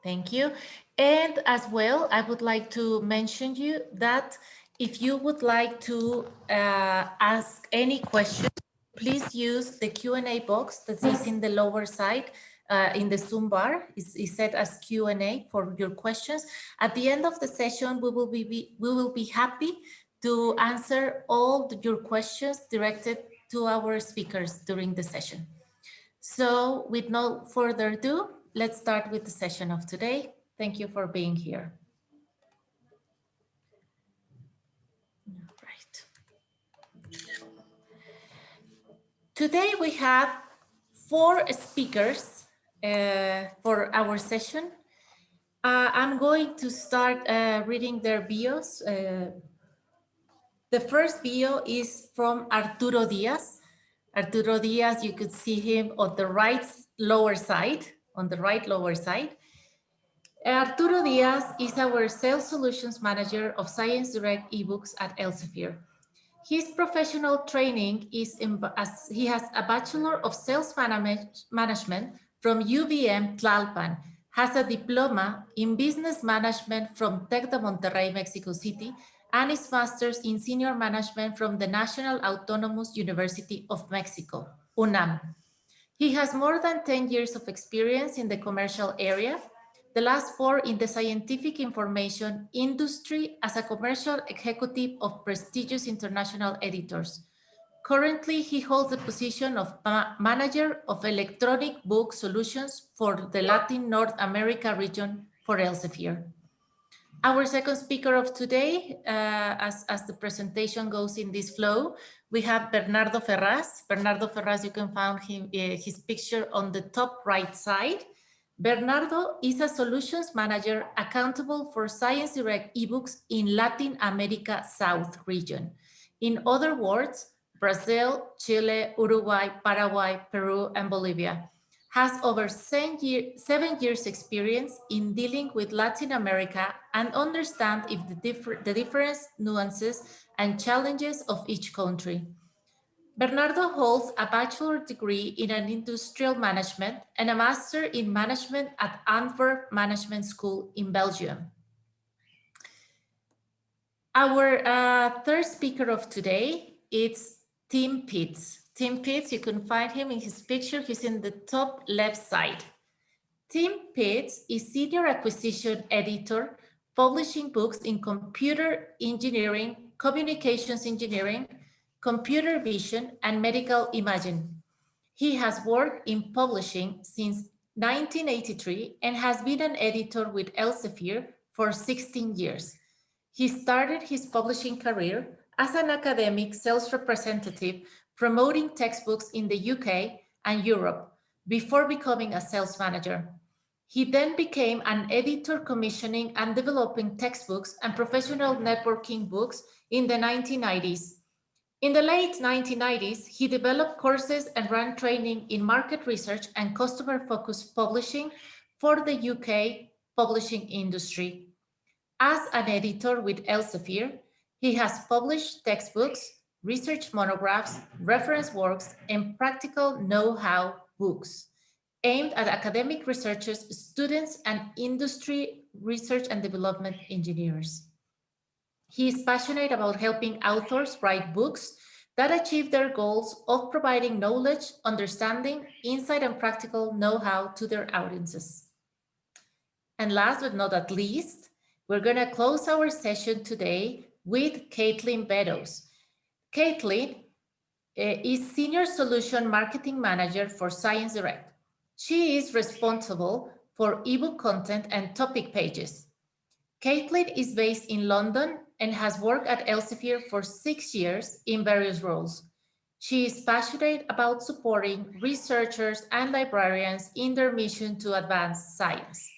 Thank you. And as well, I would like to mention you that if you would like to ask any question, please use the Q&A box that is in the lower side in the Zoom bar. Is set as Q&A for your questions. At the end of the session, we will be happy to answer all your questions directed to our speakers during the session. So with no further ado, let's start with the session of today. Thank you for being here. Right. Today we have 4 speakers for our session. I'm going to start reading their bios. The first bio is from Arturo Diaz. Arturo Diaz, you could see him on the right lower side, Arturo Diaz is our Sales Solutions Manager of ScienceDirect eBooks at Elsevier. His professional training is he has a Bachelor of Sales Management from UVM Tlalpan, has a diploma in Business Management from Tec de Monterrey, Mexico City, and his master's in Senior Management from the National Autonomous University of Mexico, UNAM. He has more than 10 years of experience in the commercial area, the last 4 in the scientific information industry as a commercial executive of prestigious international editors. Currently, he holds the position of Manager of Electronic Book Solutions for the Latin North America region for Elsevier. Our second speaker of today, as the presentation goes in this flow, we have Bernardo Ferraz. Bernardo Ferraz, you can find his picture on the top right side. Bernardo is a solutions manager accountable for ScienceDirect eBooks in Latin America South region. In other words, Brazil, Chile, Uruguay, Paraguay, Peru, and Bolivia. Has over 7 years experience in dealing with Latin America and understand if the different nuances and challenges of each country. Bernardo holds a bachelor degree in industrial management and a master in management at Antwerp Management School in Belgium. Our third speaker of today is Tim Pitts. Tim Pitts, you can find him in his picture. He's in the top left side. Tim Pitts is Senior Acquisition Editor, publishing books in computer engineering, communications engineering, computer vision, and medical imaging. He has worked in publishing since 1983 and has been an editor with Elsevier for 16 years. He started his publishing career as an academic sales representative promoting textbooks in the UK and Europe before becoming a sales manager. He then became an editor commissioning and developing textbooks and professional networking books in the 1990s. In the late 1990s, he developed courses and ran training in market research and customer-focused publishing for the UK publishing industry. As an editor with Elsevier, he has published textbooks, research monographs, reference works, and practical know-how books aimed at academic researchers, students, and industry research and development engineers. He is passionate about helping authors write books that achieve their goals of providing knowledge, understanding, insight, and practical know-how to their audiences. And last but not least, we're going to close our session today with Caitlin Beddoes. Caitlin is Senior Solution Marketing Manager for ScienceDirect. She is responsible for ebook content and topic pages. Caitlin is based in London and has worked at Elsevier for 6 years in various roles. She is passionate about supporting researchers and librarians in their mission to advance science.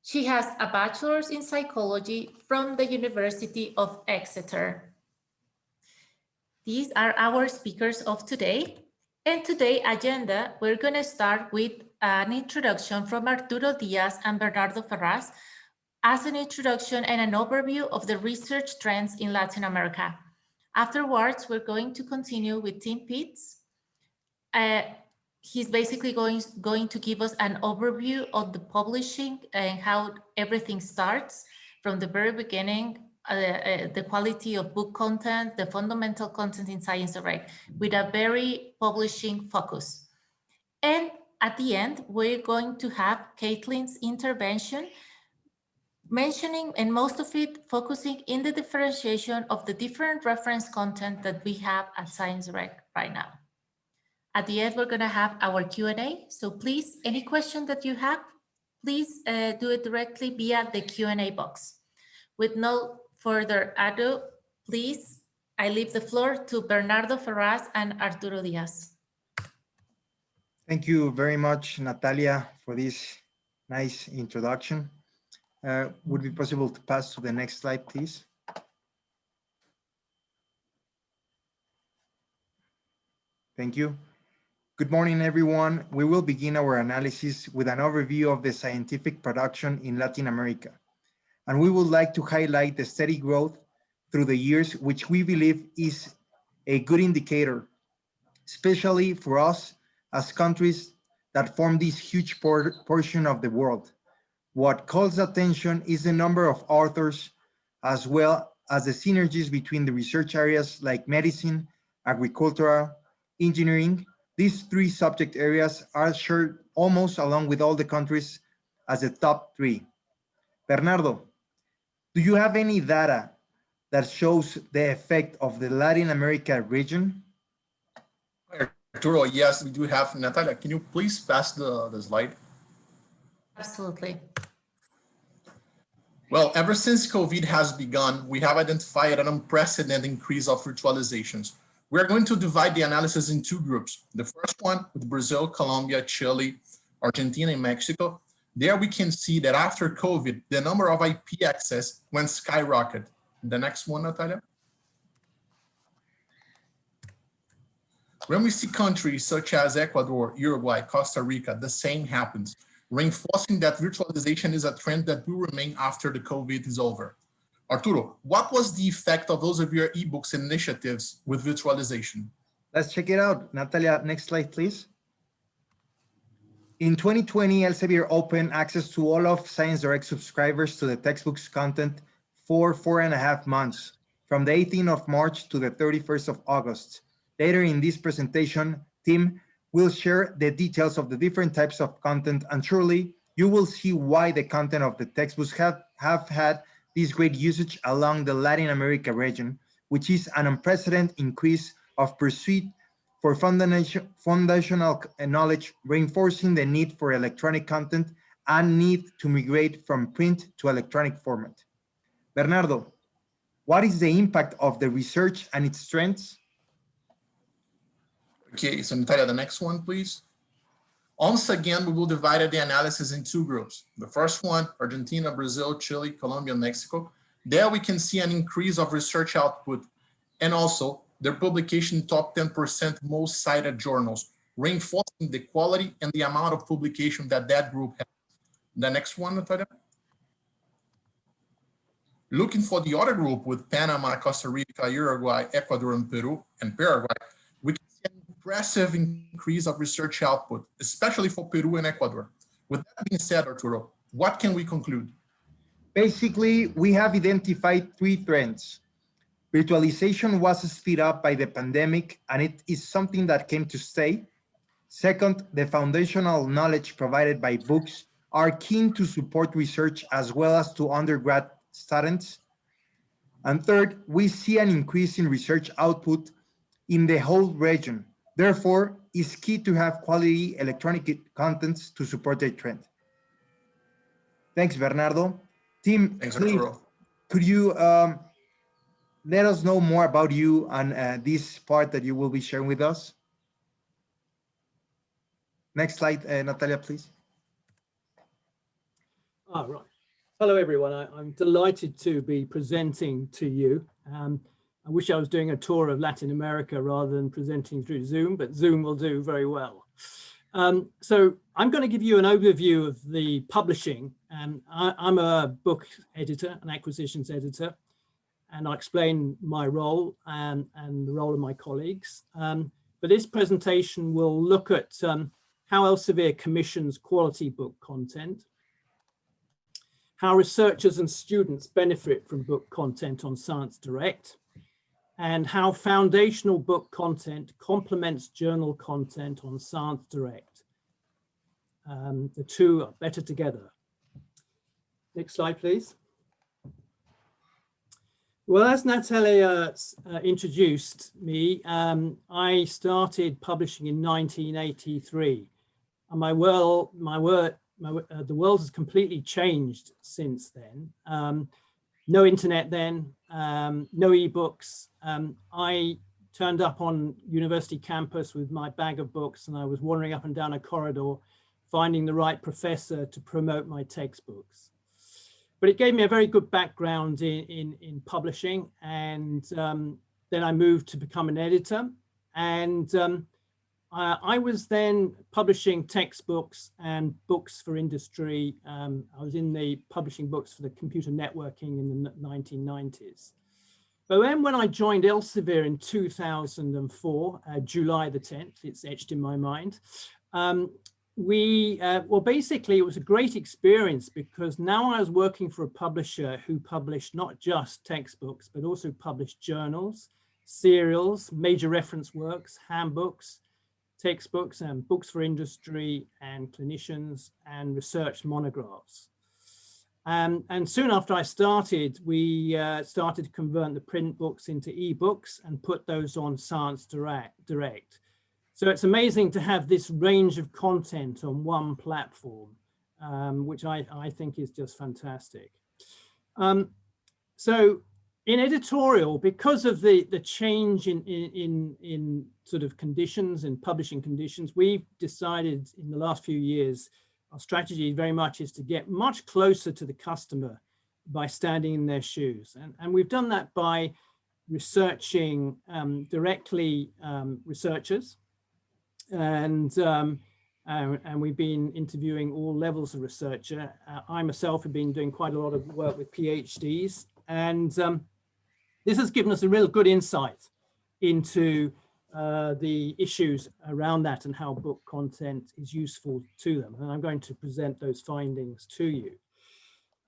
She has a bachelor's in psychology from the University of Exeter. These are our speakers of today. And today's agenda, we're going to start with an introduction from Arturo Diaz and Bernardo Ferraz as an introduction and an overview of the research trends in Latin America. Afterwards, we're going to continue with Tim Pitts. he's basically going to give us an overview of the publishing and how everything starts from the very beginning, the quality of book content, the fundamental content in ScienceDirect, with a very publishing focus. And at the end, we're going to have Caitlin's intervention, mentioning, and most of it focusing in the differentiation of the different reference content that we have at ScienceDirect right now. At the end, we're going to have our Q&A. So please, any question that you have, please do it directly via the Q&A box. With no further ado, please, I leave the floor to Bernardo Ferraz and Arturo Diaz. Thank you very much, Natalia, for this nice introduction. Would it be possible to pass to the next slide, please? Thank you. Good morning, everyone. We will begin our analysis with an overview of the scientific production in Latin America. And we would like to highlight the steady growth through the years, which we believe is a good indicator, especially for us as countries that form this huge portion of the world. What calls attention is the number of authors, as well as the synergies between the research areas like medicine, agriculture, engineering. These three subject areas are shared almost along with all the countries as the top three. Bernardo, do you have any data that shows the effect of the Latin America region? Arturo, yes, we do have. Natalia, can you please pass the slide? Absolutely. Well, ever since COVID has begun, we have identified an unprecedented increase of virtualizations. We are going to divide the analysis in two groups. The first one with Brazil, Colombia, Chile, Argentina, and Mexico. There we can see that after COVID, the number of IP access went skyrocketed. The next one, Natalia. When we see countries such as Ecuador, Uruguay, Costa Rica, the same happens, reinforcing that virtualization is a trend that will remain after the COVID is over. Arturo, what was the effect of those of your eBooks initiatives with virtualization? Let's check it out. Natalia, next slide, please. In 2020, Elsevier opened access to all of ScienceDirect subscribers to the textbooks content for 4.5 months, from the 18th of March to the 31st of August. Later in this presentation, Tim will share the details of the different types of content, and surely you will see why the content of the textbooks have had this great usage along the Latin America region, which is an unprecedented increase of pursuit for foundational knowledge, reinforcing the need for electronic content and need to migrate from print to electronic format. Bernardo, what is the impact of the research and its strengths? Okay, so Natalia, the next one, please. Once again, we will divide the analysis in two groups. The first one, Argentina, Brazil, Chile, Colombia, Mexico. There we can see an increase of research output and also their publication top 10% most cited journals, reinforcing the quality and the amount of publication that that group has. The next one, Natalia. Looking for the other group with Panama, Costa Rica, Uruguay, Ecuador, and Peru, and Paraguay, we can see an impressive increase of research output, especially for Peru and Ecuador. With that being said, Arturo, what can we conclude? Basically, we have identified three trends. Virtualization was sped up by the pandemic, and it is something that came to stay. Second, the foundational knowledge provided by books are keen to support research as well as to undergrad students. And third, we see an increase in research output in the whole region. Therefore, it's key to have quality electronic contents to support the trend. Thanks, Bernardo. Tim, Thanks, please, Arturo. could you let us know more about you and this part that you will be sharing with us? Next slide, Natalia, please. Right. Hello, everyone. I'm delighted to be presenting to you. I wish I was doing a tour of Latin America rather than presenting through Zoom, but Zoom will do very well. So I'm going to give you an overview of the publishing. I'm a book editor, an acquisitions editor, and I'll explain my role and the role of my colleagues. but this presentation will look at how Elsevier commissions quality book content, how researchers and students benefit from book content on ScienceDirect, and how foundational book content complements journal content on ScienceDirect. The two are better together. Next slide, please. Well, as Natalia introduced me, I started publishing in 1983. And the world has completely changed since then. No internet then, no eBooks. I turned up on university campus with my bag of books, and I was wandering up and down a corridor, finding the right professor to promote my textbooks. But it gave me a very good background in publishing, and then I moved to become an editor. And I was then publishing textbooks and books for industry. I was in the publishing books for the computer networking in the 1990s. But then when I joined Elsevier in 2004, July the 10th, it's etched in my mind, well, basically it was a great experience because now I was working for a publisher who published not just textbooks, but also published journals, serials, major reference works, handbooks, textbooks, and books for industry and clinicians, and research monographs. And soon after I started, we started to convert the print books into eBooks and put those on ScienceDirect. So it's amazing to have this range of content on one platform, which I think is just fantastic. So in editorial, because of the change in sort of conditions and publishing conditions, we've decided in the last few years, our strategy very much is to get much closer to the customer by standing in their shoes. And we've done that by researching directly researchers. And we've been interviewing all levels of researcher. I myself have been doing quite a lot of work with PhDs, and this has given us a real good insight into the issues around that and how book content is useful to them. And I'm going to present those findings to you.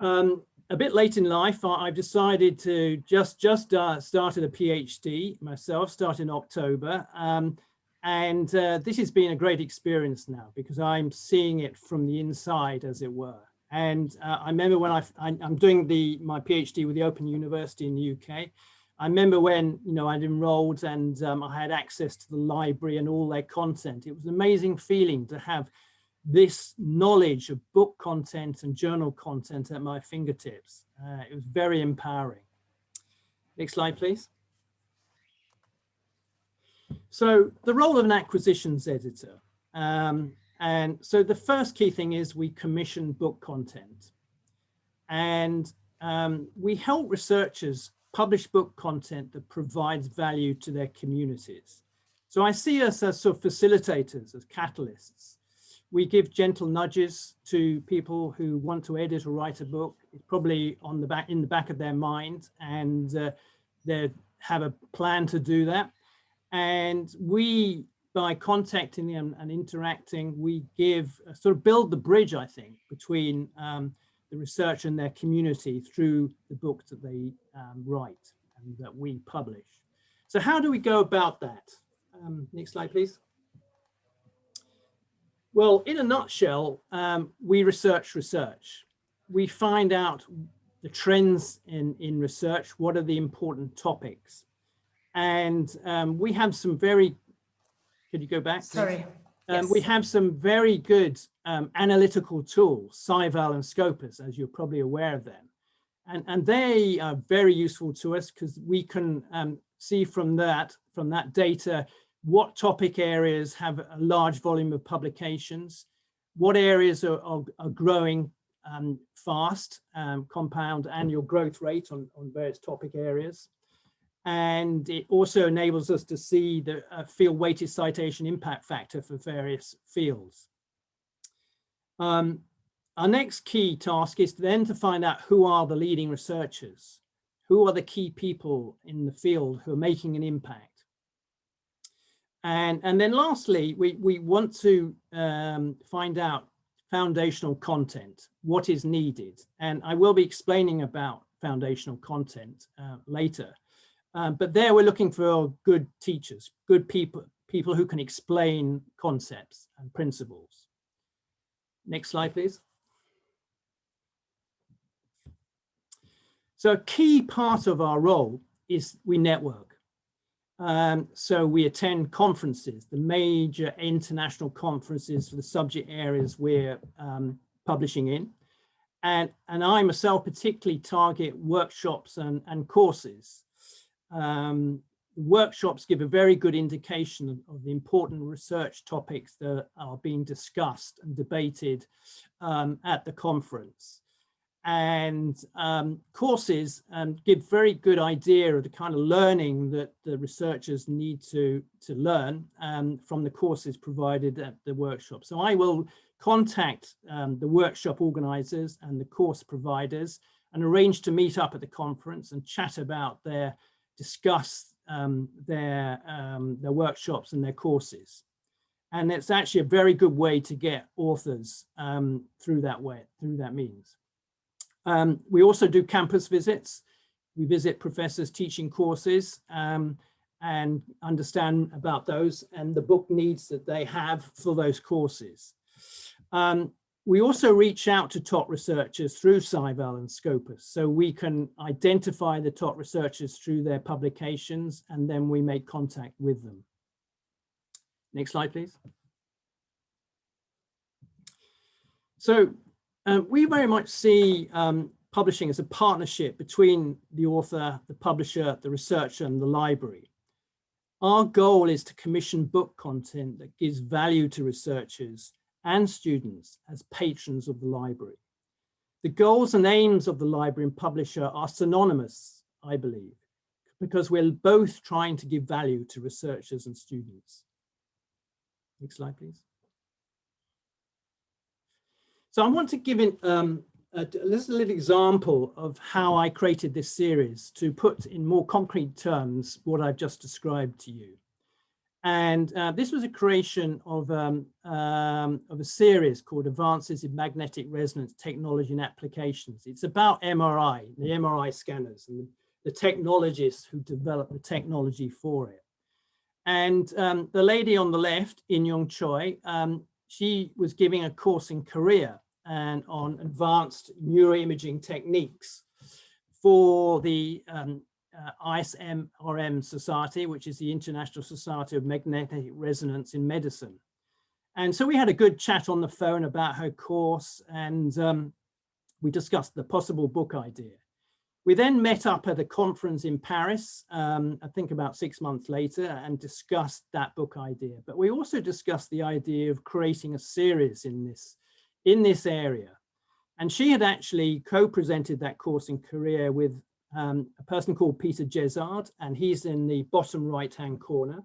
A bit late in life, I've decided to just started a PhD myself, started in October. And this has been a great experience now because I'm seeing it from the inside, as it were. And I remember when I'm doing my PhD with the Open University in the UK. I remember when I'd enrolled and I had access to the library and all their content. It was an amazing feeling to have this knowledge of book content and journal content at my fingertips. It was very empowering. Next slide, please. So the role of an acquisitions editor. And so the first key thing is we commission book content. And we help researchers publish book content that provides value to their communities. So I see us as sort of facilitators, as catalysts. We give gentle nudges to people who want to edit or write a book. It's probably in the back of their mind, and they have a plan to do that. And we, by contacting them and interacting, we sort of build the bridge, I think, between the researcher and their community through the books that they write and that we publish. So how do we go about that? Next slide, please. Well, in a nutshell, we research. We find out the trends in research. What are the important topics? And we have some very, could you go back? Sorry. Yes. We have some very good analytical tools, Scival and Scopus, as you're probably aware of them. And they are very useful to us because we can see from that data what topic areas have a large volume of publications, what areas are growing fast, compound annual growth rate on various topic areas. And it also enables us to see the field-weighted citation impact factor for various fields. Our next key task is then to find out who are the leading researchers, who are the key people in the field who are making an impact. And then lastly, we want to find out foundational content, what is needed. And I will be explaining about foundational content later. But there we're looking for good teachers, good people who can explain concepts and principles. Next slide, please. So a key part of our role is we network. So we attend conferences, the major international conferences for the subject areas we're publishing in. And I myself particularly target workshops and courses. Workshops give a very good indication of the important research topics that are being discussed and debated at the conference. And courses give very good idea of the kind of learning that the researchers need to learn from the courses provided at the workshop. So I will contact the workshop organizers and the course providers and arrange to meet up at the conference and chat about discuss their workshops and their courses. And it's actually a very good way to get authors through that means. We also do campus visits. We visit professors teaching courses and understand about those and the book needs that they have for those courses. We also reach out to top researchers through SciVal and Scopus, so we can identify the top researchers through their publications, and then we make contact with them. Next slide, please. So we very much see publishing as a partnership between the author, the publisher, the researcher, and the library. Our goal is to commission book content that gives value to researchers and students as patrons of the library. The goals and aims of the library and publisher are synonymous, I believe, because we're both trying to give value to researchers and students. Next slide, please. So I want to give a little example of how I created this series to put in more concrete terms what I've just described to you. And this was a creation of a series called Advances in Magnetic Resonance Technology and Applications. It's about MRI, the MRI scanners, and the technologists who developed the technology for it. And the lady on the left, In-Young Choi, she was giving a course in Korea and on advanced neuroimaging techniques for the ISMRM Society, which is the International Society of Magnetic Resonance in Medicine. And so we had a good chat on the phone about her course, and we discussed the possible book idea. We then met up at a conference in Paris, I think about 6 months later, and discussed that book idea. But we also discussed the idea of creating a series in this area. And she had actually co-presented that course in Korea with a person called Peter Jezard, and he's in the bottom right-hand corner.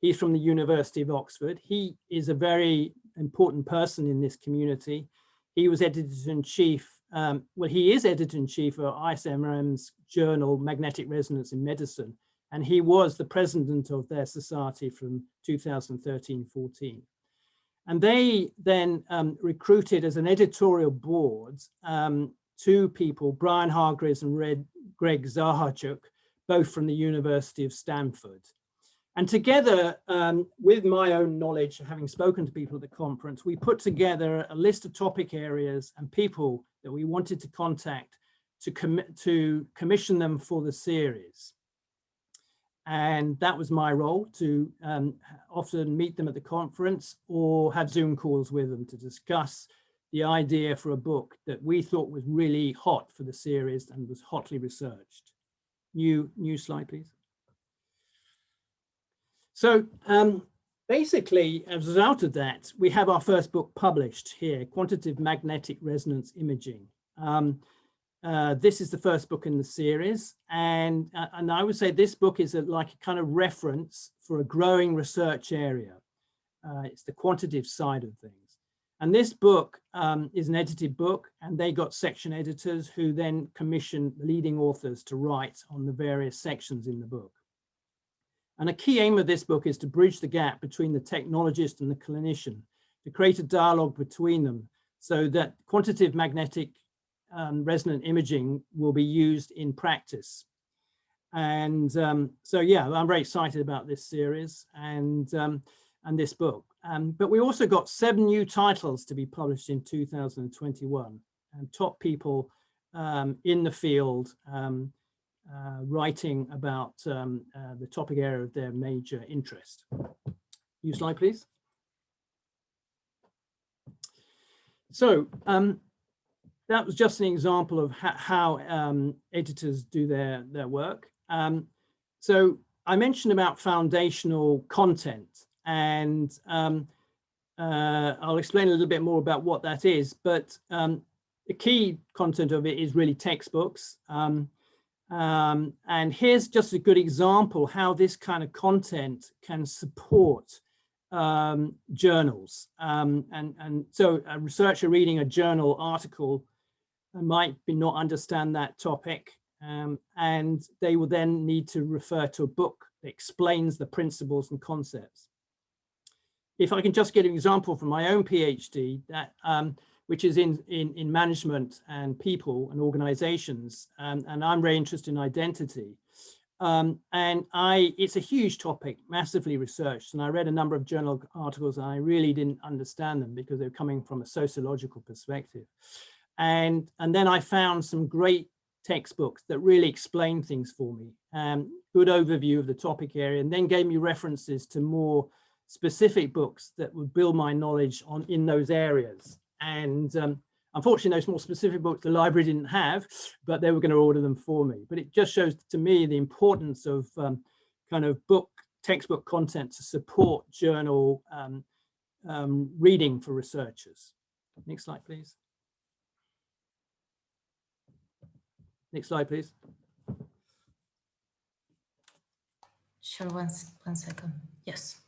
He's from the University of Oxford. He is a very important person in this community. He was editor-in-chief, well, he is editor-in-chief of ISMRM's journal, Magnetic Resonance in Medicine, and he was the president of their society from 2013-14. And they then recruited as an editorial board two people, Brian Hargreaves and Greg Zaharchuk, both from the University of Stanford. And together, with my own knowledge, having spoken to people at the conference, we put together a list of topic areas and people that we wanted to contact to commission them for the series. And that was my role, to often meet them at the conference or have Zoom calls with them to discuss the idea for a book that we thought was really hot for the series and was hotly researched. New slide, please. So basically, as a result of that, we have our first book published here, Quantitative Magnetic Resonance Imaging. This is the first book in the series, and I would say this book is like a kind of reference for a growing research area. It's the quantitative side of things. And this book is an edited book, and they got section editors who then commissioned leading authors to write on the various sections in the book. And a key aim of this book is to bridge the gap between the technologist and the clinician, to create a dialogue between them so that quantitative magnetic resonant imaging will be used in practice. And so, yeah, I'm very excited about this series and this book. But we also got 7 new titles to be published in 2021, and top people in the field writing about the topic area of their major interest. Next slide, please. So that was just an example of how editors do their work. So I mentioned about foundational content, and I'll explain a little bit more about what that is, but the key content of it is really textbooks. And here's just a good example how this kind of content can support journals. And so a researcher reading a journal article might not understand that topic, and they will then need to refer to a book that explains the principles and concepts. If I can just get an example from my own PhD, that which is in management and people and organizations, and I'm very interested in identity. And it's a huge topic, massively researched, and I read a number of journal articles and I really didn't understand them because they're coming from a sociological perspective. And then I found some great textbooks that really explained things for me, good overview of the topic area, and then gave me references to more specific books that would build my knowledge in those areas. And unfortunately, those more specific books the library didn't have, but they were going to order them for me. But it just shows to me the importance of kind of textbook content to support journal reading for researchers. Next slide, please. Next slide, please. Sure, one second. Yes.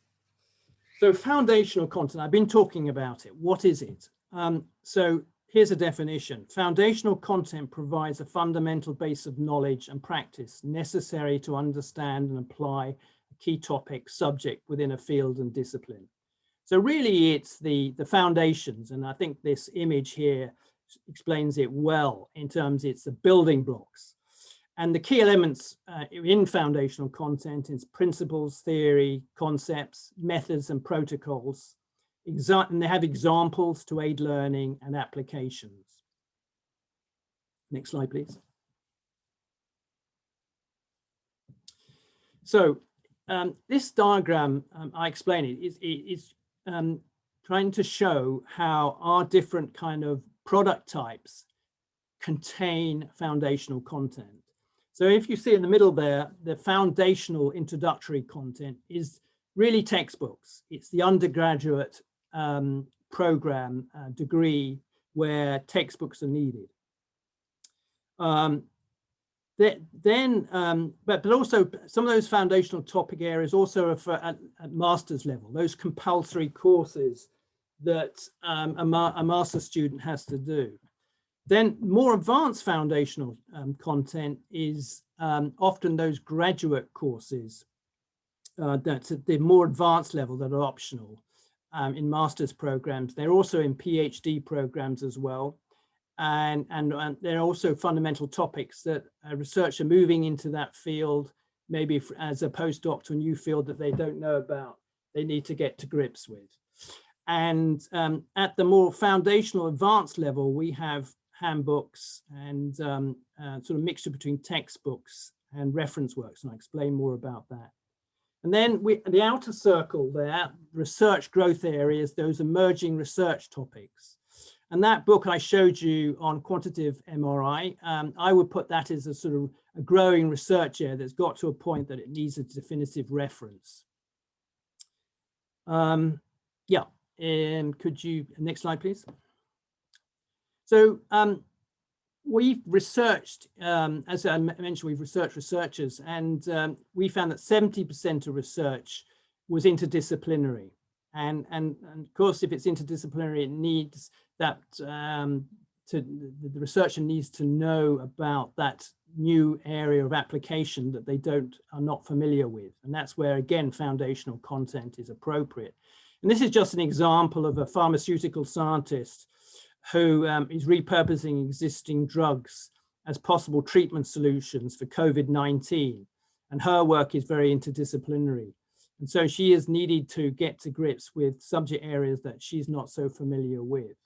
So foundational content, I've been talking about it. What is it? So here's a definition. Foundational content provides a fundamental base of knowledge and practice necessary to understand and apply a key topic, subject within a field and discipline. So really it's the foundations, and I think this image here explains it well in terms it's the building blocks. And the key elements in foundational content is principles, theory, concepts, methods, and protocols. And they have examples to aid learning and applications. Next slide, please. So this diagram, I explain it, is trying to show how our different kind of product types contain foundational content. So if you see in the middle there, the foundational introductory content is really textbooks. It's the undergraduate program degree where textbooks are needed. But also some of those foundational topic areas also refer at master's level, those compulsory courses that a master's student has to do. Then more advanced foundational content is often those graduate courses that's at the more advanced level that are optional in master's programs. They're also in PhD programs as well. And there are also fundamental topics that a researcher moving into that field, maybe as a postdoc to a new field that they don't know about, they need to get to grips with. And at the more foundational advanced level, we have handbooks and sort of mixture between textbooks and reference works, and I'll explain more about that. And then the outer circle there, research growth areas, those emerging research topics. And that book I showed you on quantitative MRI, I would put that as a sort of a growing research area that's got to a point that it needs a definitive reference. Yeah, and could you, next slide, please. So we've researched, as I mentioned, we've researched researchers, and we found that 70% of research was interdisciplinary. And of course, if it's interdisciplinary, it needs that, the researcher needs to know about that new area of application that they are not familiar with. And that's where, again, foundational content is appropriate. And this is just an example of a pharmaceutical scientist who is repurposing existing drugs as possible treatment solutions for COVID-19. And her work is very interdisciplinary. And so she is needed to get to grips with subject areas that she's not so familiar with.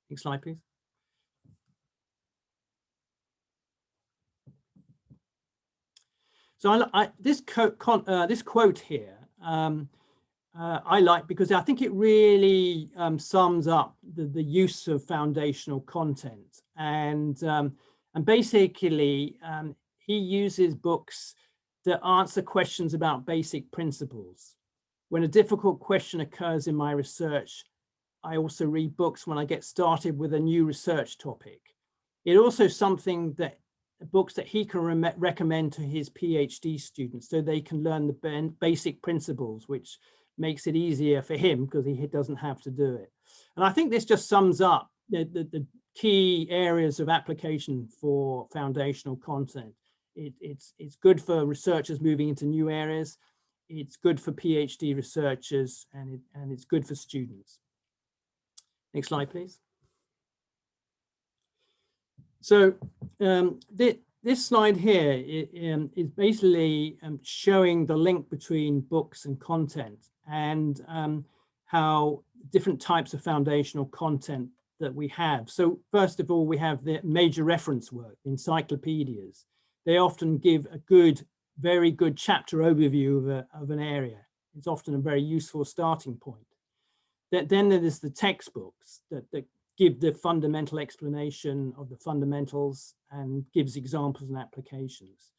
Next slide, please. So this quote here, I like because I think it really sums up the use of foundational content. And basically, he uses books that answer questions about basic principles. When a difficult question occurs in my research, I also read books when I get started with a new research topic. It also something that books that he can recommend to his PhD students so they can learn the basic principles, which makes it easier for him because he doesn't have to do it. And I think this just sums up the key areas of application for foundational content. It's good for researchers moving into new areas. It's good for PhD researchers, and it's good for students. Next slide, please. So this slide here is basically showing the link between books and content, and how different types of foundational content that we have. So first of all, we have the major reference work, encyclopedias. They often give a very good chapter overview of an area. It's often a very useful starting point. Then there's the textbooks that give the fundamental explanation of the fundamentals and gives examples and applications.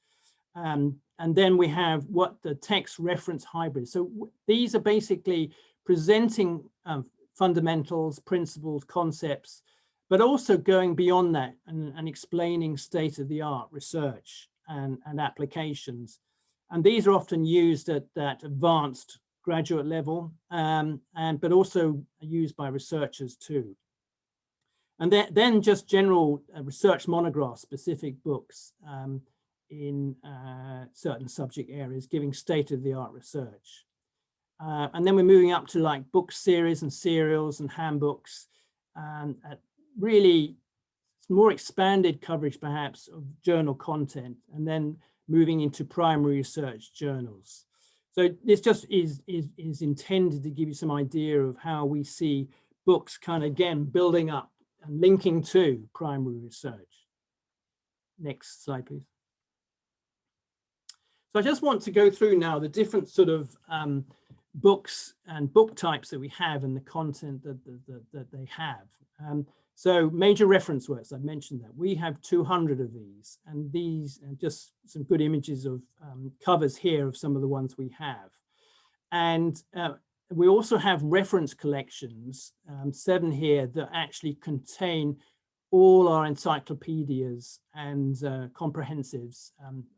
And then we have what the text reference hybrids. So these are basically presenting fundamentals, principles, concepts, but also going beyond that and explaining state-of-the-art research and applications. And these are often used at that advanced graduate level, but also used by researchers too. And then just general research monographs, specific books in certain subject areas, giving state-of-the-art research. And then we're moving up to like book series and serials and handbooks, really more expanded coverage perhaps of journal content, and then moving into primary research journals. So this just is intended to give you some idea of how we see books kind of, again, building up and linking to primary research. Next slide, please. So I just want to go through now the different sort of books and book types that we have and the content that they have. So major reference works, I mentioned that. We have 200 of these, and these are just some good images of covers here of some of the ones we have. And we also have reference collections, 7 here, that actually contain all our encyclopedias and comprehensives,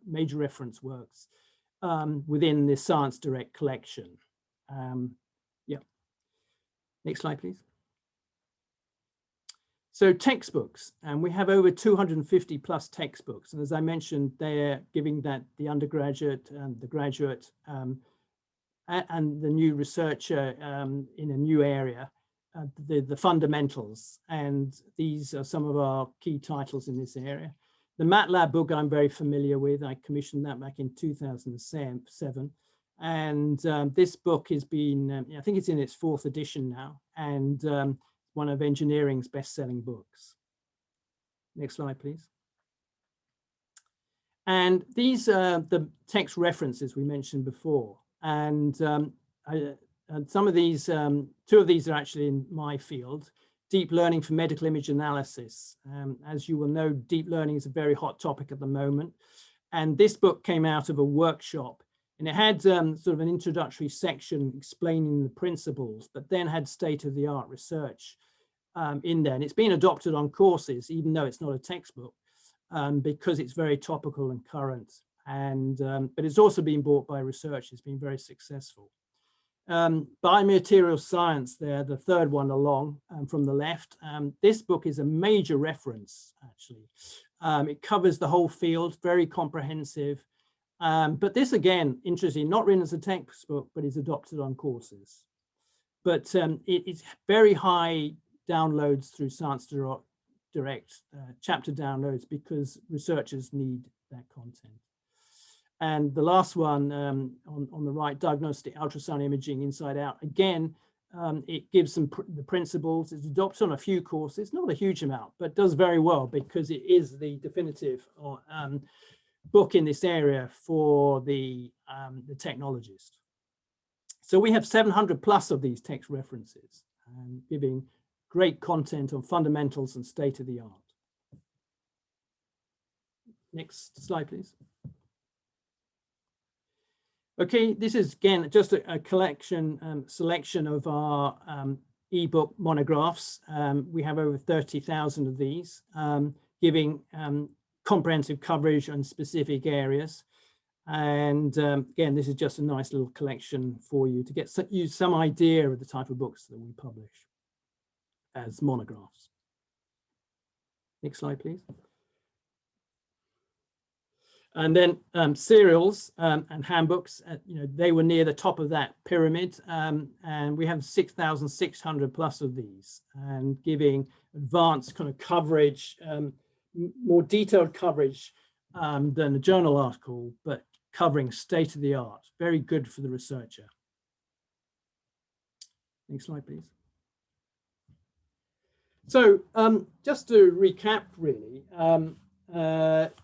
major reference works within the ScienceDirect collection. Yeah. Next slide, please. So textbooks, and we have over 250 plus textbooks. And as I mentioned, they're giving that the undergraduate and the graduate and the new researcher in a new area, the fundamentals. And these are some of our key titles in this area. The MATLAB book I'm very familiar with. I commissioned that back in 2007. And this book has been, I think it's in its 4th edition now, and one of engineering's best-selling books. Next slide, please. And these are the text references we mentioned before. And some of these, 2 of these are actually in my field. Deep learning for medical image analysis. As you will know, deep learning is a very hot topic at the moment. And this book came out of a workshop, and it had sort of an introductory section explaining the principles, but then had state-of-the-art research in there. And it's been adopted on courses, even though it's not a textbook, because it's very topical and current. And but it's also been bought by research. It's been very successful. Biomaterial Science there, the 3rd one along from the left. This book is a major reference, actually. It covers the whole field, very comprehensive. But this, again, interesting, not written as a textbook, but is adopted on courses. But it's very high downloads through ScienceDirect chapter downloads because researchers need that content. And the last one on the right, diagnostic ultrasound imaging inside out, again, it gives them the principles. It's adopted on a few courses, not a huge amount, but does very well because it is the definitive book in this area for the technologist. So we have 700 plus of these text references, giving great content on fundamentals and state of the art. Next slide, please. Okay, this is again just a collection, selection of our ebook monographs. We have over 30,000 of these, giving comprehensive coverage on specific areas. And again, this is just a nice little collection for you to get some idea of the type of books that we publish as monographs. Next slide, please. And then serials and handbooks, they were near the top of that pyramid. And we have 6,600 plus of these, and giving advanced kind of coverage, more detailed coverage than a journal article, but covering state of the art. Very good for the researcher. Next slide, please. So just to recap, really,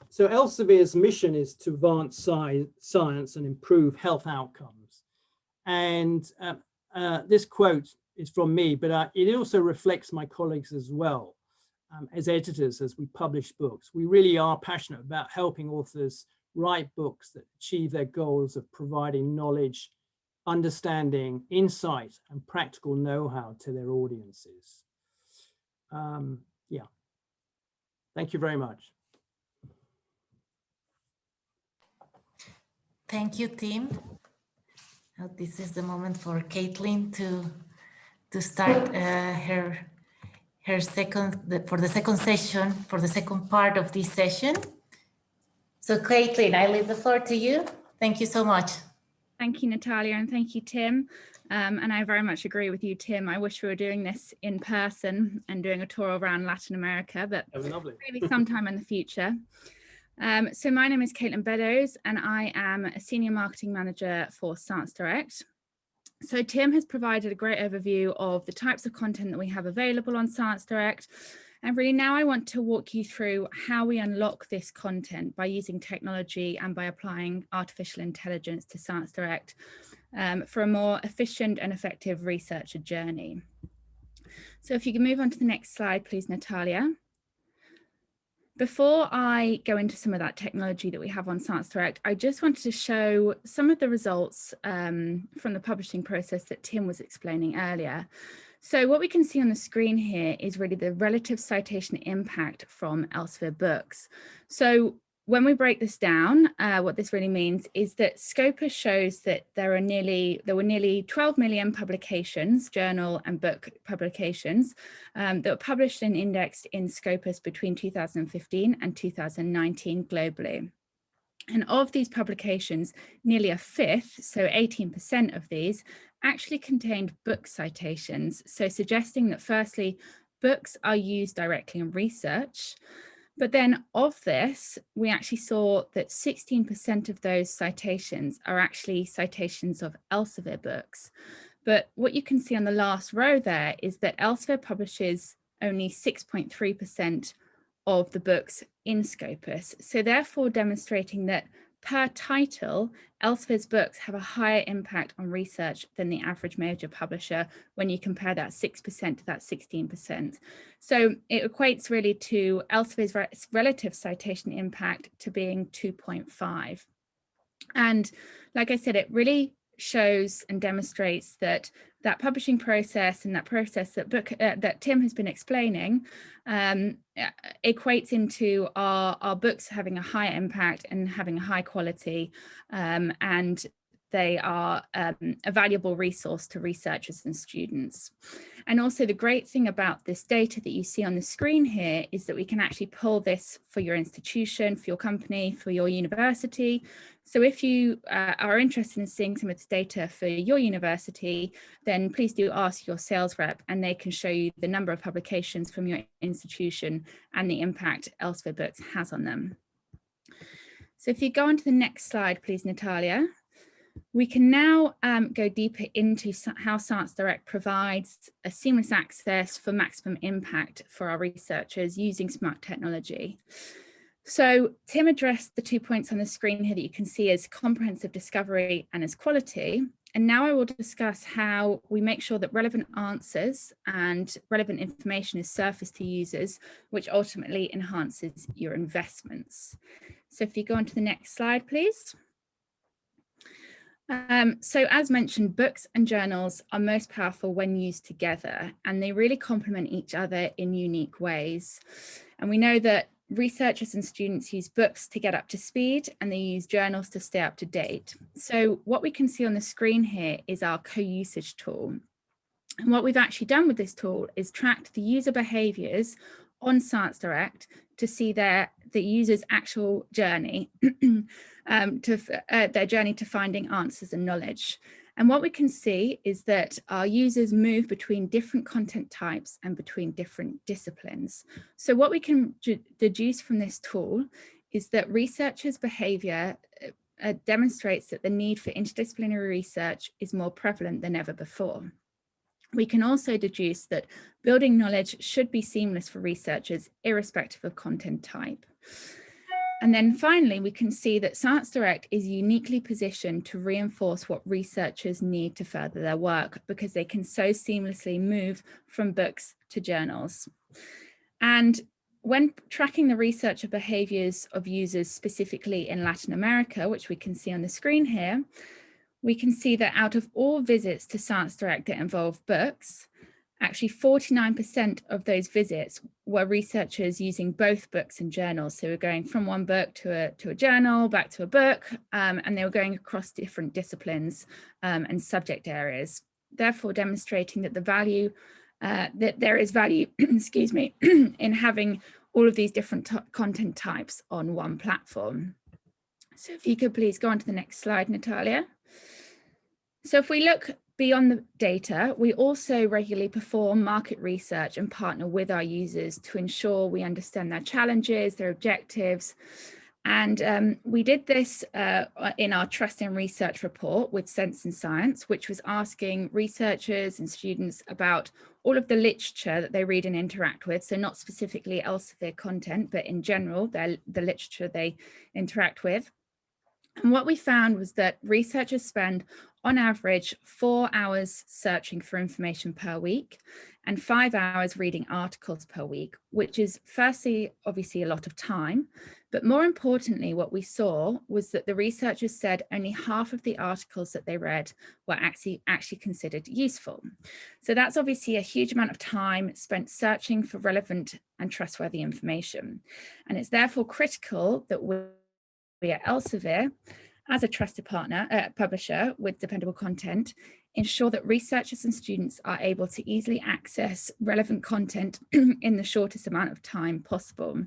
so Elsevier's mission is to advance science and improve health outcomes. And this quote is from me, but it also reflects my colleagues as well. As editors, as we publish books, we really are passionate about helping authors write books that achieve their goals of providing knowledge, understanding, insight, and practical know-how to their audiences. Yeah, thank you very much. Thank you, Tim. Now, this is the moment for Caitlin to start her second session, for the second part of this session. So Caitlin, I leave the floor to you. Thank you so much. Thank you, Natalia, and thank you, Tim. And I very much agree with you, Tim. I wish we were doing this in person and doing a tour around Latin America, but maybe sometime in the future. So my name is Caitlin Beddoes, and I am a Senior Marketing Manager for ScienceDirect. So Tim has provided a great overview of the types of content that we have available on ScienceDirect. And really now I want to walk you through how we unlock this content by using technology and by applying artificial intelligence to ScienceDirect for a more efficient and effective researcher journey. So if you can move on to the next slide, please, Natalia. Before I go into some of that technology that we have on ScienceDirect, I just wanted to show some of the results from the publishing process that Tim was explaining earlier. So what we can see on the screen here is really the relative citation impact from Elsevier books. So when we break this down, what this really means is that Scopus shows that there were nearly 12 million publications, journal and book publications, that were published and indexed in Scopus between 2015 and 2019 globally. And of these publications, nearly a fifth, so 18% of these, actually contained book citations. So suggesting that firstly, books are used directly in research. But then of this, we actually saw that 16% of those citations are actually citations of Elsevier books. But what you can see on the last row there is that Elsevier publishes only 6.3% of the books in Scopus. So therefore demonstrating that per title, Elsevier's books have a higher impact on research than the average major publisher when you compare that 6% to that 16%. So it equates really to Elsevier's relative citation impact to being 2.5. And like I said, it really shows and demonstrates that that publishing process and that process that Tim has been explaining equates into our books having a higher impact and having a high quality, and they are a valuable resource to researchers and students. And also the great thing about this data that you see on the screen here is that we can actually pull this for your institution, for your company, for your university. So if you are interested in seeing some of this data for your university, then please do ask your sales rep and they can show you the number of publications from your institution and the impact Elsevier Books has on them. So if you go on to the next slide, please, Natalia. We can now go deeper into how ScienceDirect provides a seamless access for maximum impact for our researchers using smart technology. So Tim addressed the 2 points on the screen here that you can see as comprehensive discovery and as quality. And now I will discuss how we make sure that relevant answers and relevant information is surfaced to users, which ultimately enhances your investments. So if you go on to the next slide, please. So as mentioned, books and journals are most powerful when used together, and they really complement each other in unique ways. And we know that researchers and students use books to get up to speed and they use journals to stay up to date. So what we can see on the screen here is our co-usage tool. And what we've actually done with this tool is tracked the user behaviors on ScienceDirect to see the user's actual journey, their journey to finding answers and knowledge. And what we can see is that our users move between different content types and between different disciplines. So what we can deduce from this tool is that researchers' behavior demonstrates that the need for interdisciplinary research is more prevalent than ever before. We can also deduce that building knowledge should be seamless for researchers, irrespective of content type. And then finally, we can see that ScienceDirect is uniquely positioned to reinforce what researchers need to further their work, because they can so seamlessly move from books to journals. And when tracking the researcher behaviors of users specifically in Latin America, which we can see on the screen here, we can see that out of all visits to ScienceDirect that involve books, actually 49% of those visits were researchers using both books and journals. So we're going from one book to a journal, back to a book, and they were going across different disciplines and subject areas, therefore demonstrating that that there is value, excuse me, in having all of these different content types on one platform. So if you could please go on to the next slide, Natalia. So if we look beyond the data, we also regularly perform market research and partner with our users to ensure we understand their challenges, their objectives. And we did this in our Trust in Research report with Sense in Science, which was asking researchers and students about all of the literature that they read and interact with. So not specifically Elsevier content, but in general, the literature they interact with. And what we found was that researchers spend on average 4 hours searching for information per week and 5 hours reading articles per week, which is firstly, obviously a lot of time. But more importantly, what we saw was that the researchers said only half of the articles that they read were actually considered useful. So that's obviously a huge amount of time spent searching for relevant and trustworthy information. And it's therefore critical that we at Elsevier, as a trusted partner, publisher with dependable content, ensure that researchers and students are able to easily access relevant content in the shortest amount of time possible.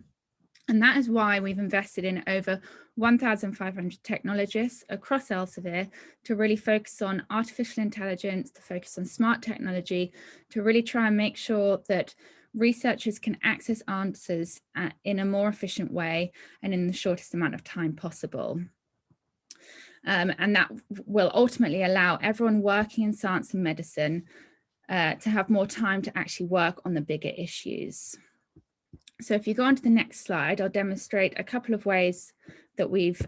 And that is why we've invested in over 1,500 technologists across Elsevier to really focus on artificial intelligence, to focus on smart technology, to really try and make sure that researchers can access answers in a more efficient way and in the shortest amount of time possible. And that will ultimately allow everyone working in science and medicine to have more time to actually work on the bigger issues. So if you go on to the next slide, I'll demonstrate a couple of ways that we've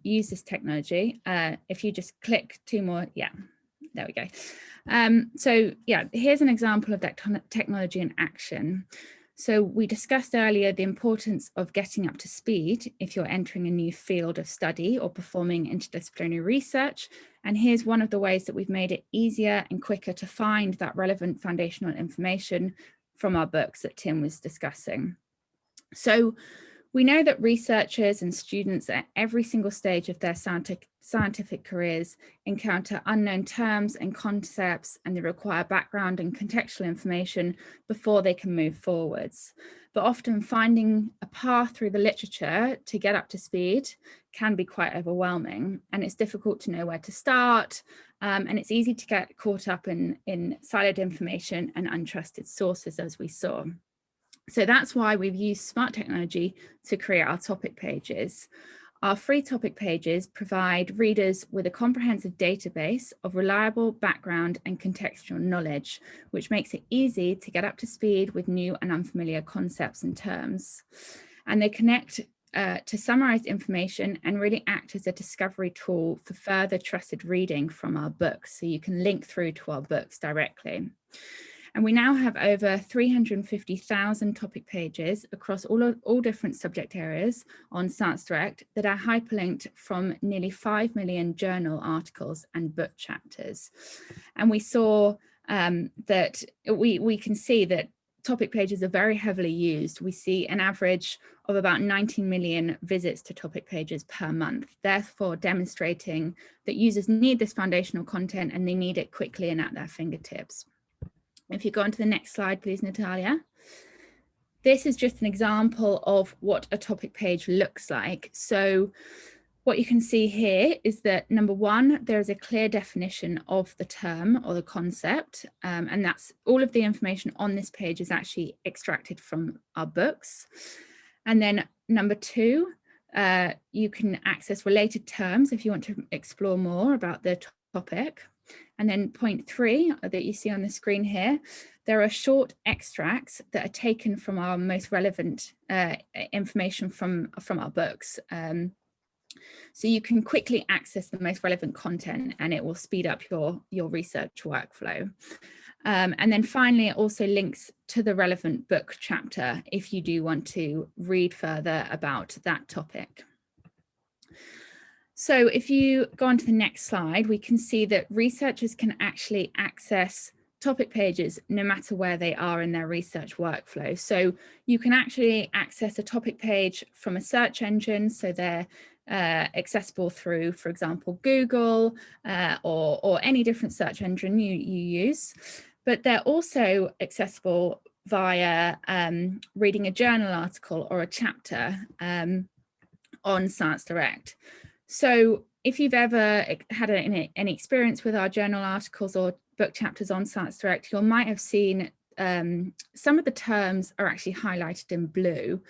used this technology. If you just click 2 more, yeah, there we go. So yeah, here's an example of that technology in action. So we discussed earlier the importance of getting up to speed if you're entering a new field of study or performing interdisciplinary research. And here's one of the ways that we've made it easier and quicker to find that relevant foundational information from our books that Tim was discussing. So We know that researchers and students at every single stage of their scientific careers encounter unknown terms and concepts, and they require background and contextual information before they can move forwards. But often finding a path through the literature to get up to speed can be quite overwhelming, and it's difficult to know where to start, and it's easy to get caught up in siloed information and untrusted sources, as we saw. So that's why we've used smart technology to create our topic pages. Our free topic pages provide readers with a comprehensive database of reliable background and contextual knowledge, which makes it easy to get up to speed with new and unfamiliar concepts and terms. And they connect to summarize information and really act as a discovery tool for further trusted reading from our books. So you can link through to our books directly. And we now have over 350,000 topic pages across all different subject areas on ScienceDirect that are hyperlinked from nearly 5 million journal articles and book chapters. And we saw that we can see that topic pages are very heavily used. We see an average of about 19 million visits to topic pages per month, therefore demonstrating that users need this foundational content and they need it quickly and at their fingertips. If you go on to the next slide, please, Natalia. This is just an example of what a topic page looks like. So what you can see here is that, number one, there is a clear definition of the term or the concept, and that's all of the information on this page is actually extracted from our books. And then number two, you can access related terms if you want to explore more about the topic. And then point three that you see on the screen here, there are short extracts that are taken from our most relevant information from our books. So you can quickly access the most relevant content and it will speed up your research workflow. And then finally, it also links to the relevant book chapter if you do want to read further about that topic. So if you go on to the next slide, we can see that researchers can actually access topic pages no matter where they are in their research workflow. So you can actually access a topic page from a search engine. So they're accessible through, for example, Google or any different search engine you use. But they're also accessible via reading a journal article or a chapter on ScienceDirect. So if you've ever had any experience with our journal articles or book chapters on ScienceDirect, you might have seen some of the terms are actually highlighted in blue.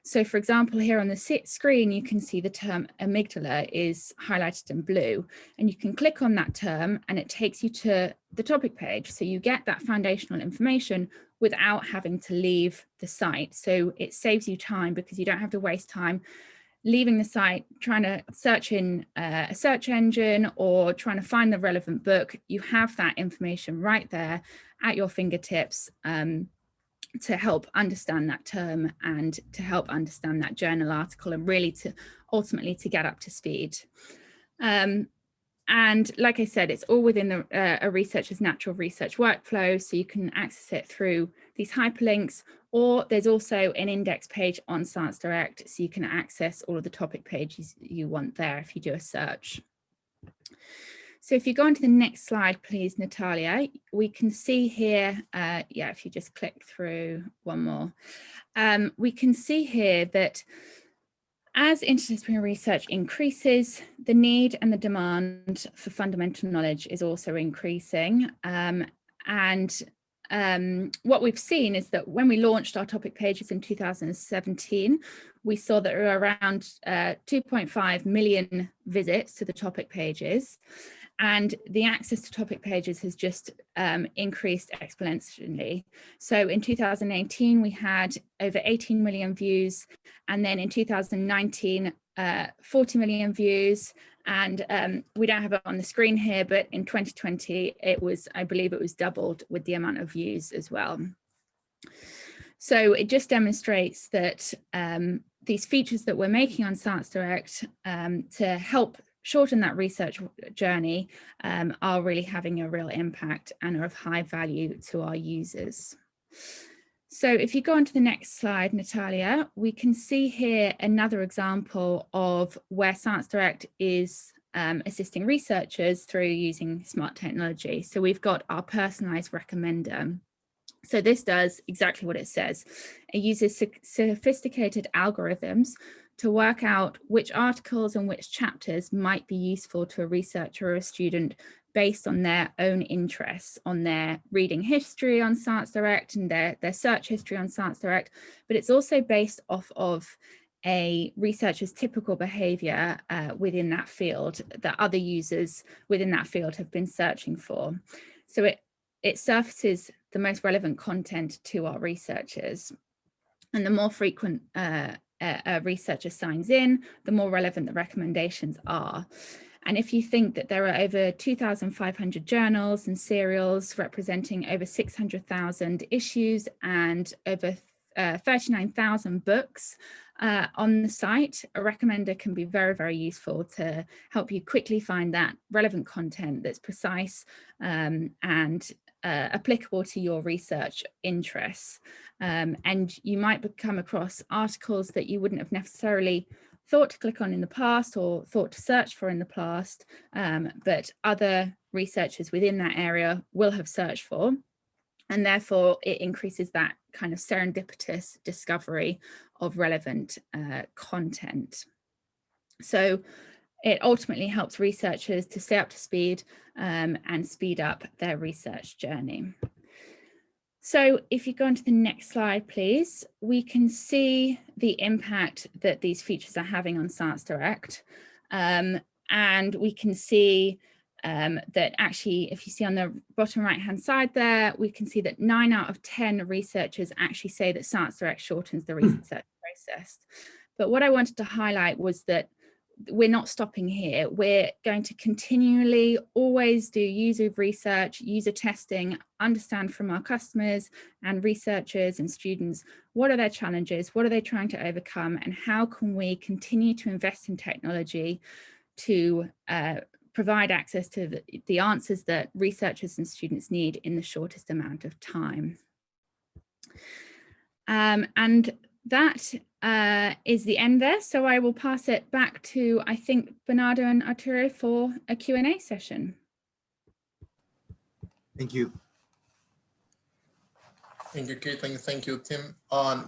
So for example, here on the screen, you can see the term amygdala is highlighted in blue, and you can click on that term and it takes you to the topic page. So you get that foundational information without having to leave the site. So it saves you time because you don't have to waste time leaving the site, trying to search in a search engine or trying to find the relevant book. You have that information right there at your fingertips to help understand that term and to help understand that journal article and really to ultimately to get up to speed. And like I said, it's all within a researcher's natural research workflow, so you can access it through these hyperlinks, or there's also an index page on ScienceDirect, so you can access all of the topic pages you want there if you do a search. So if you go on to the next slide, please, Natalia, we can see here, if you just click through one more, we can see here that as interdisciplinary research increases, the need and the demand for fundamental knowledge is also increasing. What we've seen is that when we launched our topic pages in 2017, we saw that there were around 2.5 million visits to the topic pages. And the access to topic pages has just increased exponentially. So in 2018, we had over 18 million views. And then in 2019, 40 million views. And we don't have it on the screen here, but in 2020, it was, I believe it was doubled with the amount of views as well. So it just demonstrates that these features that we're making on ScienceDirect to help shorten that research journey are really having a real impact and are of high value to our users. So if you go on to the next slide, Natalia, we can see here another example of where ScienceDirect is assisting researchers through using smart technology. So we've got our personalized recommender. So this does exactly what it says. It uses sophisticated algorithms to work out which articles and which chapters might be useful to a researcher or a student based on their own interests, on their reading history on ScienceDirect and their search history on ScienceDirect, but it's also based off of a researcher's typical behavior within that field that other users within that field have been searching for. So it surfaces the most relevant content to our researchers. And the more frequent a researcher signs in, the more relevant the recommendations are. And if you think that there are over 2,500 journals and serials representing over 600,000 issues and over 39,000 books on the site, a recommender can be very, very useful to help you quickly find that relevant content that's precise and applicable to your research interests. And you might come across articles that you wouldn't have necessarily thought to click on in the past or thought to search for in the past, but other researchers within that area will have searched for. And therefore it increases that kind of serendipitous discovery of relevant content. So it ultimately helps researchers to stay up to speed and speed up their research journey. So if you go on to the next slide, please, we can see the impact that these features are having on ScienceDirect. And we can see that actually, if you see on the bottom right-hand side there, we can see that 9 out of 10 researchers actually say that ScienceDirect shortens the research process. But what I wanted to highlight was that we're not stopping here. We're going to continually always do user research, user testing, understand from our customers and researchers and students, what are their challenges, what are they trying to overcome, and how can we continue to invest in technology to provide access to the answers that researchers and students need in the shortest amount of time. And that is the end there. So I will pass it back to, I think, Bernardo and Arturo for a Q&A session. Thank you. Thank you, Caitlin. Thank you, Tim.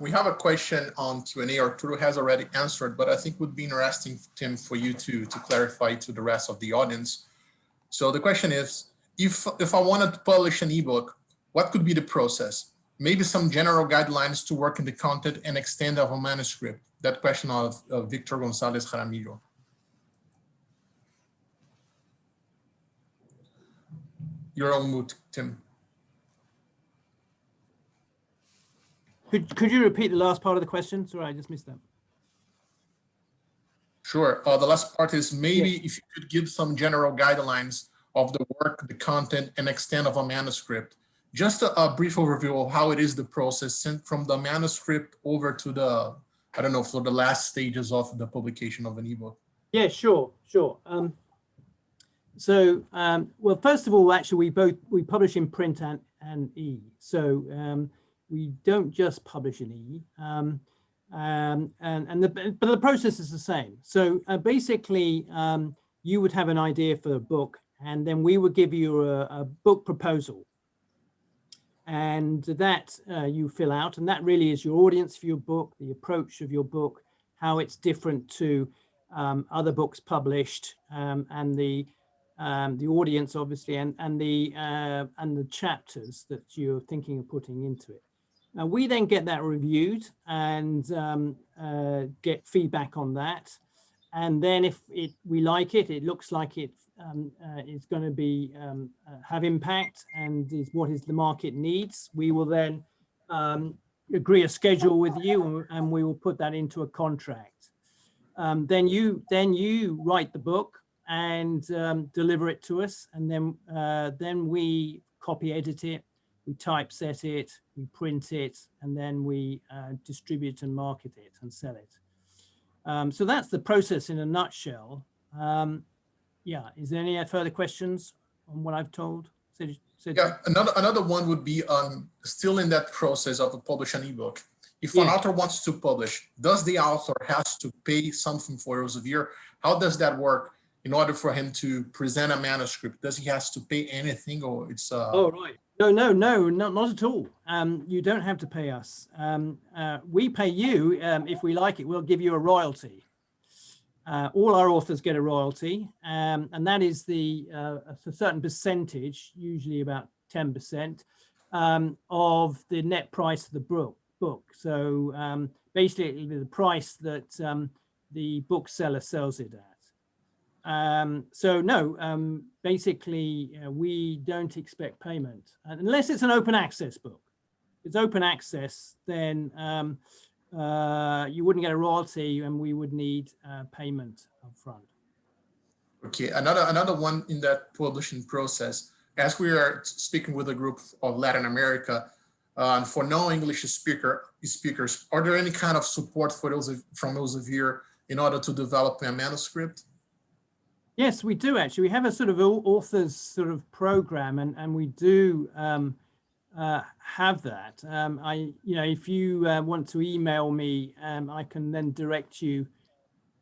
We have a question on Q&A. Arturo has already answered, but I think it would be interesting, Tim, for you to clarify to the rest of the audience. So the question is, if I wanted to publish an ebook, what could be the process? Maybe some general guidelines to work in the content and extent of a manuscript. That question of Victor Gonzalez Jaramillo. You're on mute, Tim. Could you repeat the last part of the question? Sorry, I just missed that. Sure. The last part is maybe if you could give some general guidelines of the work, the content, and extent of a manuscript. Just a brief overview of how it is the process sent from the manuscript over to the, I don't know, for the last stages of the publication of an ebook. Yeah, sure. Well, first of all, actually, we publish in print and e. So we don't just publish in e, but the process is the same. So basically, you would have an idea for a book, and then we would give you a book proposal. And that you fill out, and that really is your audience for your book, the approach of your book, how it's different to other books published, and the audience, obviously, and the chapters that you're thinking of putting into it. Now, we then get that reviewed and get feedback on that. And then if we like it, it looks like it is going to be have impact and is what is the market needs, we will then agree a schedule with you, and we will put that into a contract. Then you write the book and deliver it to us, and then we copy edit it, we typeset it, we print it, and then we distribute and market it and sell it. So that's the process in a nutshell. Yeah, is there any further questions on what I've told? So yeah, another one would be still in that process of publishing an ebook. If an author wants to publish, does the author has to pay something for Elsevier? How does that work in order for him to present a manuscript? Does he has to pay anything, or it's Oh, right. No, not at all. You don't have to pay us. We pay you if we like it. We'll give you a royalty. All our authors get a royalty, and that is a certain percentage, usually about 10%, of the net price of the book. So basically the price that the bookseller sells it at. So no, basically we don't expect payment unless it's an open access book. If it's open access, then you wouldn't get a royalty, and we would need payment up front. Okay, another one in that publishing process, as we are speaking with a group of Latin America, and for non-English speakers, are there any kind of support for from Elsevier in order to develop a manuscript? Yes, we do actually. We have a sort of authors sort of program, and we do have that. If you want to email me, I can then direct you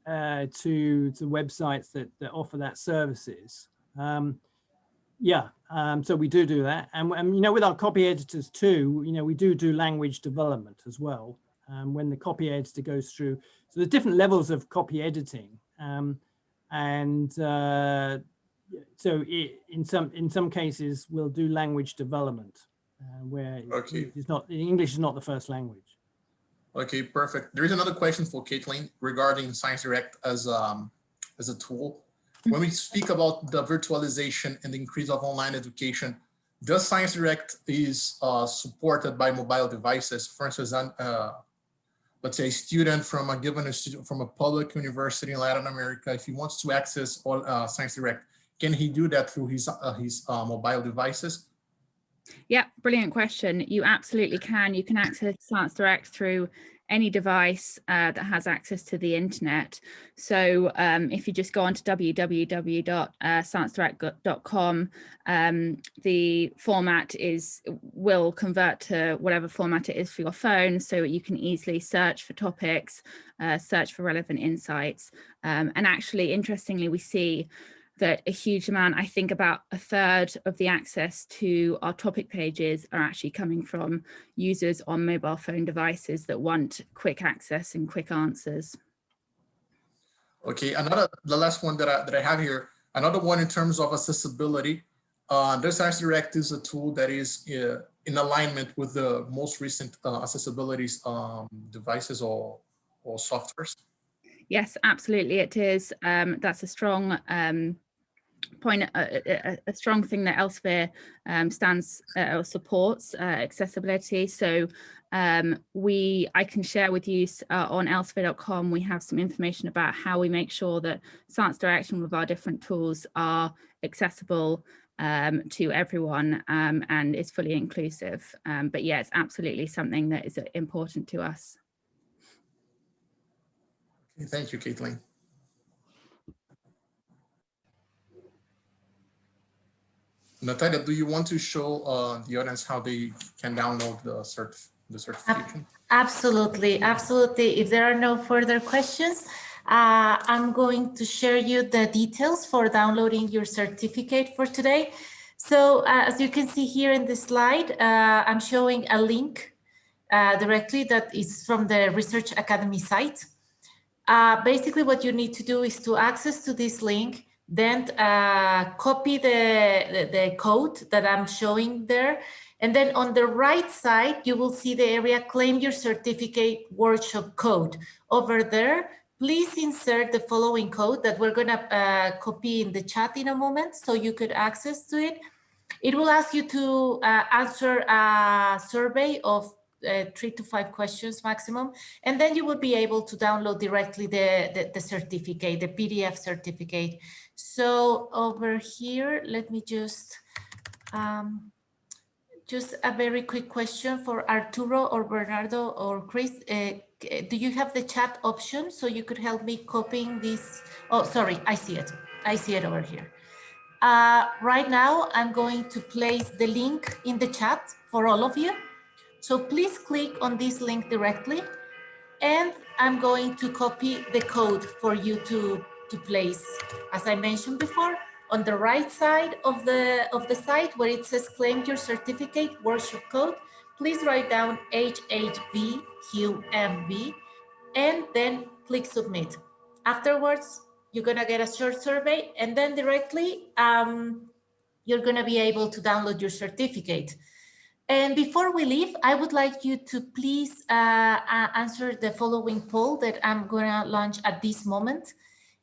to websites that offer that services. So we do that, and with our copy editors too, we do language development as well. When the copy editor goes through, so there's different levels of copy editing, so in some cases we'll do language development where English is not the first language. Okay, perfect. There is another question for Caitlin regarding ScienceDirect as a tool. When we speak about the virtualization and the increase of online education, does ScienceDirect is supported by mobile devices? For instance, let's say a student from from a public university in Latin America, if he wants to access all ScienceDirect, can he do that through his mobile devices? Yeah, brilliant question. You absolutely can. You can access ScienceDirect through any device that has access to the internet. So if you just go on to www.sciencedirect.com, the format will convert to whatever format it is for your phone, so you can easily search for topics, search for relevant insights. And actually, interestingly, we see that a huge amount, I think about a third of the access to our topic pages are actually coming from users on mobile phone devices that want quick access and quick answers. Okay, the last one that I have here, another one in terms of accessibility. This ScienceDirect is a tool that is in alignment with the most recent accessibility devices or softwares. Yes, absolutely, it is. That's a strong point, a strong thing that Elsevier stands or supports accessibility. So I can share with you on elsevier.com, we have some information about how we make sure that ScienceDirect with our different tools are accessible to everyone and is fully inclusive. But yeah, it's absolutely something that is important to us. Okay, thank you, Caitlin. Natalia, do you want to show the audience how they can download the certification? Absolutely, absolutely. If there are no further questions, I'm going to share you the details for downloading your certificate for today. So as you can see here in this slide, I'm showing a link directly that is from the Research Academy site. Basically, what you need to do is to access to this link, then copy the code that I'm showing there. And then on the right side, you will see the area Claim Your Certificate Workshop Code. Over there, please insert the following code that we're going to copy in the chat in a moment so you could access to it. It will ask you to answer a survey of 3 to 5 questions maximum, and then you will be able to download directly the certificate, the PDF certificate. So over here, let me just a very quick question for Arturo or Bernardo or Chris. Do you have the chat option so you could help me copying this? Oh, sorry, I see it. I see it over here. Right now, I'm going to place the link in the chat for all of you. So please click on this link directly, and I'm going to copy the code for you to place. As I mentioned before, on the right side of the site where it says claim your certificate workshop code, please write down HHVQMB and then click submit. Afterwards, you're gonna get a short survey, and then directly you're gonna be able to download your certificate. And before we leave, I would like you to please answer the following poll that I'm gonna launch at this moment.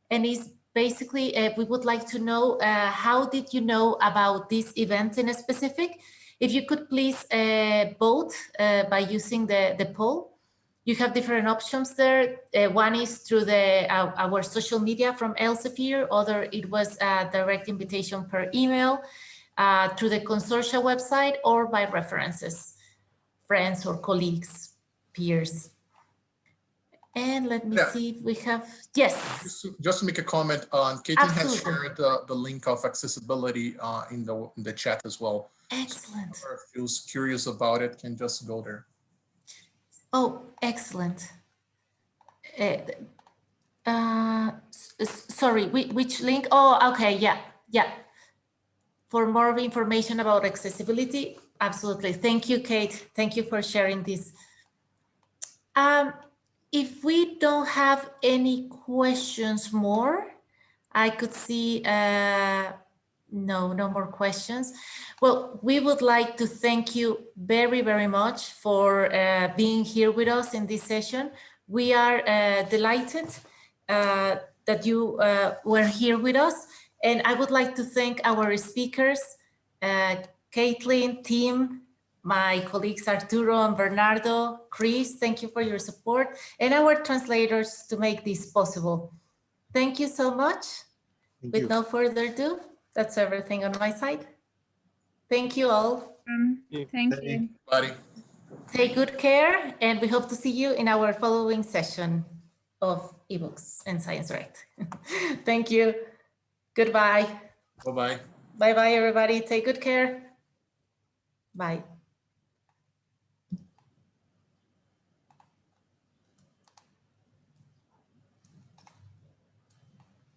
And it's basically, we would like to know, how did you know about this event in a specific? If you could please vote by using the poll. You have different options there. One is through our social media from Elsevier. Other, it was a direct invitation per email, through the consortia website, or by references, friends or colleagues, peers. And let me see if we have, yes. Just to make a comment on, Caitlin has shared the link of accessibility in the chat as well. Excellent. So whoever feels curious about it can just go there. Oh, excellent. Sorry, which link? Oh, okay, yeah. For more information about accessibility, absolutely. Thank you, Kate. Thank you for sharing this. If we don't have any questions more, I could see, no more questions. Well, we would like to thank you very, very much for being here with us in this session. We are delighted that you were here with us. And I would like to thank our speakers, Caitlin, Tim, my colleagues Arturo and Bernardo, Chris, thank you for your support, and our translators to make this possible. Thank you so much. With no further ado, that's everything on my side. Thank you all. Thank you. Buddy. Take good care, and we hope to see you in our following session of eBooks and ScienceDirect. Thank you. Goodbye. Bye-bye. Bye-bye, everybody. Take good care. Bye.